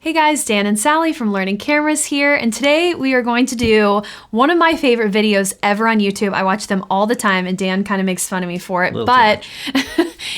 Hey guys, Dan and Sally from Learning Cameras here, and today we are going to do one of my favorite videos ever on YouTube. I watch them all the time, and Dan kind of makes fun of me for it, but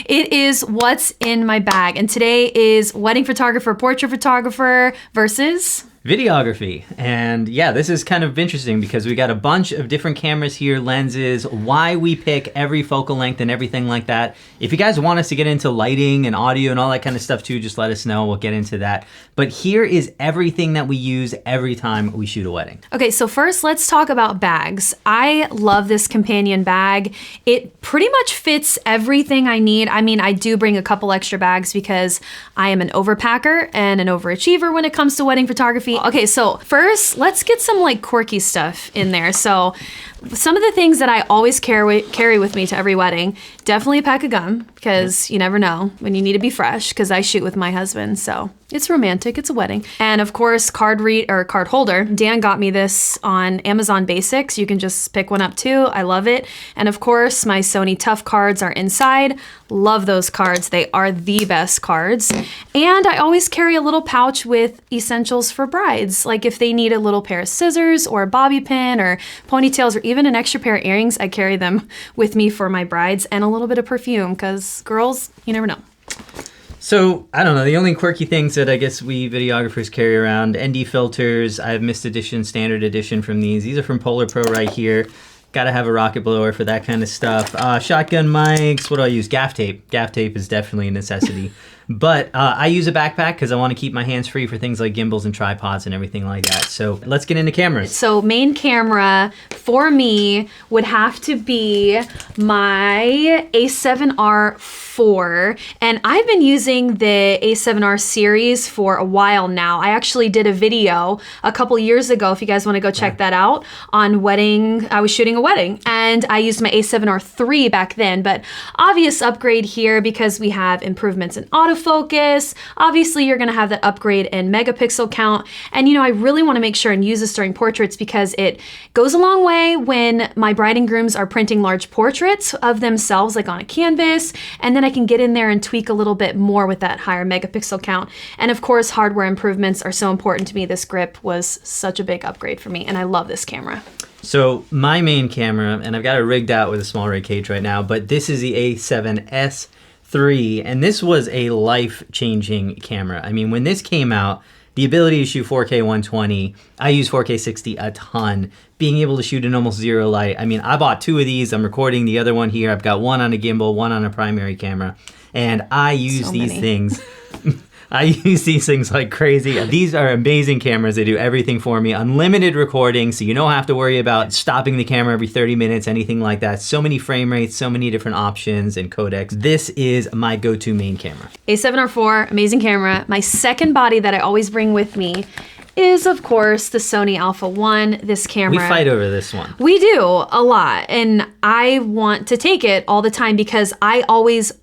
it is what's in my bag. And today is wedding photographer, portrait photographer versus videography. And yeah, this is kind of interesting because we got a bunch of different cameras here, lenses, why we pick every focal length and everything like that. If you guys want us to get into lighting and audio and all that kind of stuff too, just let us know. We'll get into that. But here is everything that we use every time we shoot a wedding. Okay, so first let's talk about bags. I love this companion bag. It pretty much fits everything I need. I mean, I do bring a couple extra bags because I am an overpacker and an overachiever when it comes to wedding photography. Okay, so first, let's get some like quirky stuff in there. So some of the things that I always carry with me to every wedding, definitely a pack of gum, because you never know when you need to be fresh, because I shoot with my husband, so it's romantic, it's a wedding. And of course, card holder. Dan got me this on Amazon Basics. You can just pick one up too, I love it. And of course, my Sony Tough cards are inside. Love those cards, they are the best cards. And I always carry a little pouch with essentials for brides, like if they need a little pair of scissors or a bobby pin or ponytails or even an extra pair of earrings, I carry them with me for my brides, and a little bit of perfume, because girls, you never know. So, I don't know, the only quirky things that I guess we videographers carry around, ND filters. I have mist edition, standard edition from these. These are from Polar Pro right here. Gotta have a rocket blower for that kind of stuff. Shotgun mics, what do I use? Gaff tape. Gaff tape is definitely a necessity. But I use a backpack because I want to keep my hands free for things like gimbals and tripods and everything like that. So let's get into cameras. So main camera for me would have to be my A7R IV, and I've been using the A7R series for a while now. I actually did a video a couple years ago, if you guys want to go check that out, on wedding. I was shooting a wedding and I used my A7R III back then, but obvious upgrade here because we have improvements in autofocus. Obviously you're gonna have that upgrade in megapixel count, and you know, I really want to make sure and use this during portraits because it goes a long way when my bride and grooms are printing large portraits of themselves like on a canvas, and then I can get in there and tweak a little bit more with that higher megapixel count. And of course, hardware improvements are so important to me. This grip was such a big upgrade for me, and I love this camera. So my main camera, and I've got it rigged out with a small rig cage right now, but this is the A7S III, and this was a life-changing camera. I mean, when this came out, the ability to shoot 4K 120, I use 4K 60 a ton, being able to shoot in almost zero light. I mean, I bought two of these. I'm recording the other one here. I've got one on a gimbal, one on a primary camera, and I use these things. I use these things like crazy. These are amazing cameras. They do everything for me. Unlimited recording, so you don't have to worry about stopping the camera every 30 minutes, anything like that. So many frame rates, so many different options and codecs. This is my go-to main camera. A7R IV, amazing camera. My second body that I always bring with me is, of course, the Sony Alpha 1, this camera. We fight over this one. We do, a lot. And I want to take it all the time because I always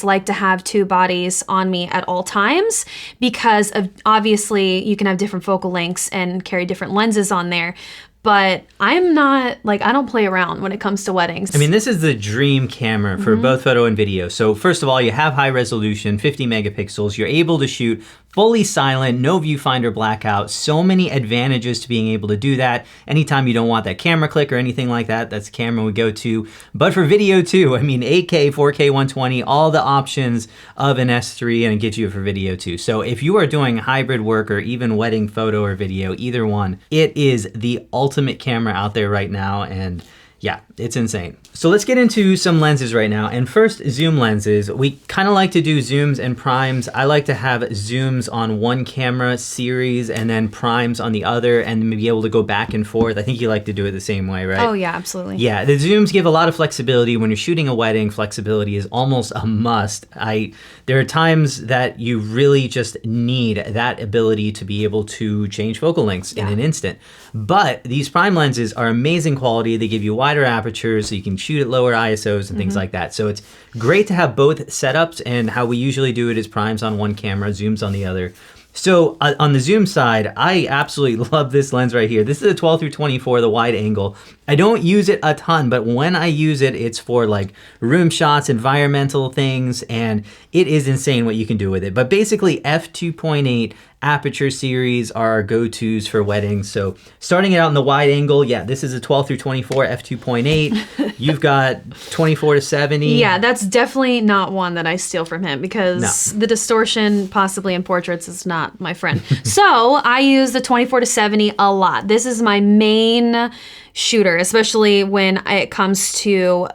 like to have two bodies on me at all times because of, obviously, you can have different focal lengths and carry different lenses on there. But I'm not, like, I don't play around when it comes to weddings. I mean, this is the dream camera for both photo and video. So first of all, you have high resolution, 50 megapixels. You're able to shoot fully silent, no viewfinder blackout. So many advantages to being able to do that. Anytime you don't want that camera click or anything like that, that's the camera we go to. But for video too, I mean, 8K, 4K 120, all the options of an S3, and it gets you for video too. So if you are doing hybrid work or even wedding photo or video, either one, it is the ultimate camera out there right now, and yeah, it's insane. So let's get into some lenses right now. And first, zoom lenses. We kind of like to do zooms and primes. I like to have zooms on one camera series and then primes on the other, and be able to go back and forth. I think you like to do it the same way, right? Oh yeah, absolutely. Yeah, the zooms give a lot of flexibility. When you're shooting a wedding, flexibility is almost a must. There are times that you really just need that ability to be able to change focal lengths in an instant. But these prime lenses are amazing quality. They give you wider apertures so you can shoot at lower ISOs and things like that. So it's great to have both setups, and how we usually do it is primes on one camera, zooms on the other. So on the zoom side, I absolutely love this lens right here. This is a 12-24, the wide angle. I don't use it a ton, but when I use it, it's for like room shots, environmental things, and it is insane what you can do with it. But basically f2.8 aperture series are our go-tos for weddings. So starting it out in the wide angle, yeah, this is a 12 through 24 f2.8. You've got 24 to 70. Yeah, that's definitely not one that I steal from him because the distortion possibly in portraits is not my friend. So I use the 24 to 70 a lot. This is my main shooter, especially when it comes to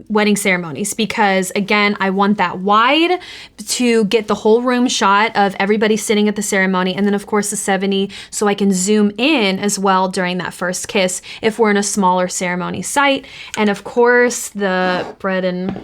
wedding ceremonies, because again, I want that wide to get the whole room shot of everybody sitting at the ceremony, and then of course the 70 so I can zoom in as well during that first kiss if we're in a smaller ceremony site. And of course the bread and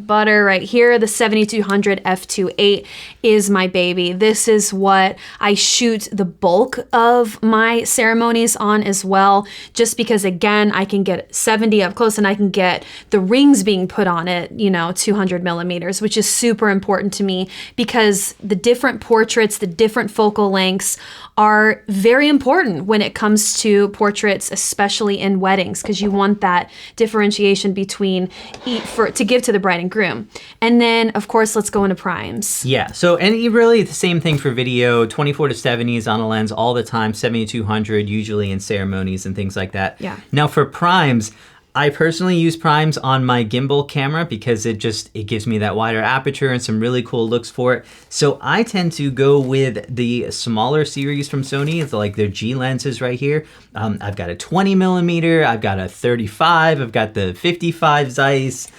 butter right here, the 7200 f2.8 is my baby. This is what I shoot the bulk of my ceremonies on as well, just because again, I can get 70 up close and I can get the rings being put on it, 200 millimeters, which is super important to me because the different portraits, the different focal lengths are very important when it comes to portraits, especially in weddings, because you want that differentiation between to give to the bride and groom. And then of course, let's go into primes. Yeah, so and really the same thing for video, 24 to 70s on a lens all the time, 7200 usually in ceremonies and things like that. Yeah. Now for primes, I personally use primes on my gimbal camera because it gives me that wider aperture and some really cool looks for it. So I tend to go with the smaller series from Sony. It's like their G lenses right here. I've got a 20 millimeter, I've got a 35, I've got the 55 Zeiss.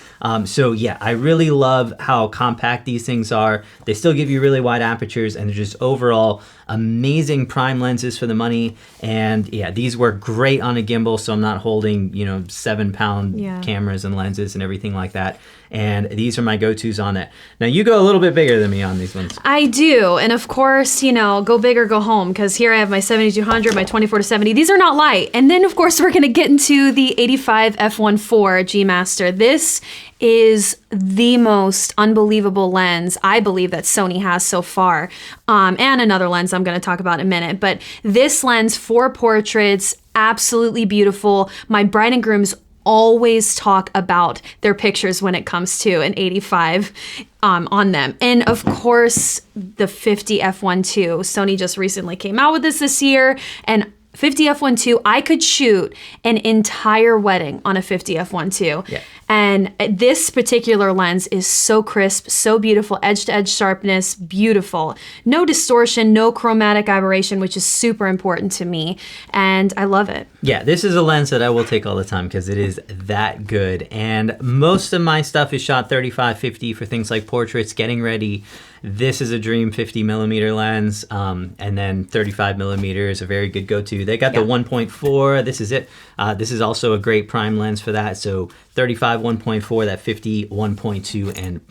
So yeah, I really love how compact these things are. They still give you really wide apertures and they're just overall amazing prime lenses for the money. And yeah, these work great on a gimbal, so I'm not holding, 7-pound cameras and lenses and everything like that. And these are my go-tos on it. Now you go a little bit bigger than me on these ones. I do. And of course, go big or go home, because here I have my 7200, my 24 to 70. These are not light. And then of course, we're going to get into the 85 F14 G Master. This is the most unbelievable lens I believe that Sony has so far. And another lens I'm going to talk about in a minute. But this lens for portraits, absolutely beautiful. My bride and grooms always talk about their pictures when it comes to an 85 on them. And of course, the 50 f1.2. Sony just recently came out with this year, and 50 f1.2, I could shoot an entire wedding on a 50 f1.2. Yeah. And this particular lens is so crisp, so beautiful, edge-to-edge sharpness, beautiful. No distortion, no chromatic aberration, which is super important to me, and I love it. Yeah, this is a lens that I will take all the time because it is that good. And most of my stuff is shot 35-50 for things like portraits, getting ready. This is a dream 50 millimeter lens, and then 35 millimeter is a very good go-to. They got the 1.4, this is it. This is also a great prime lens for that. So 35 1.4, that 50 1.2, and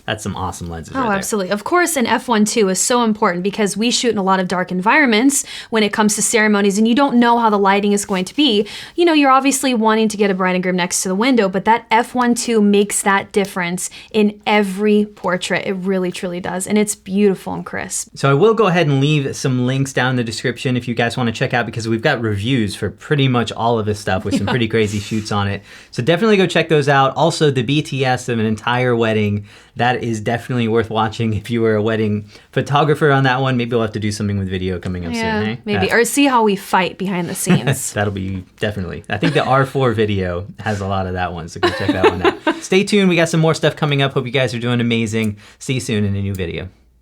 that's some awesome lenses right there. Oh, absolutely. Of course, an f1.2 is so important because we shoot in a lot of dark environments when it comes to ceremonies, and you don't know how the lighting is going to be. You're obviously wanting to get a bride and groom next to the window, but that f1.2 makes that difference in every portrait. It really, truly does, and it's beautiful and crisp. So I will go ahead and leave some links down in the description if you guys want to check out, because we've got reviews for pretty much all of this stuff with some pretty crazy shoots on it. So definitely go check those out. Also, the BTS of an entire wedding, that is definitely worth watching if you were a wedding photographer on that one. Maybe we'll have to do something with video coming up soon, eh? Maybe. Or see how we fight behind the scenes. That'll be definitely. I think the R4 video has a lot of that one, so go check that one out. Stay tuned. We got some more stuff coming up. Hope you guys are doing amazing. See you soon in a new video.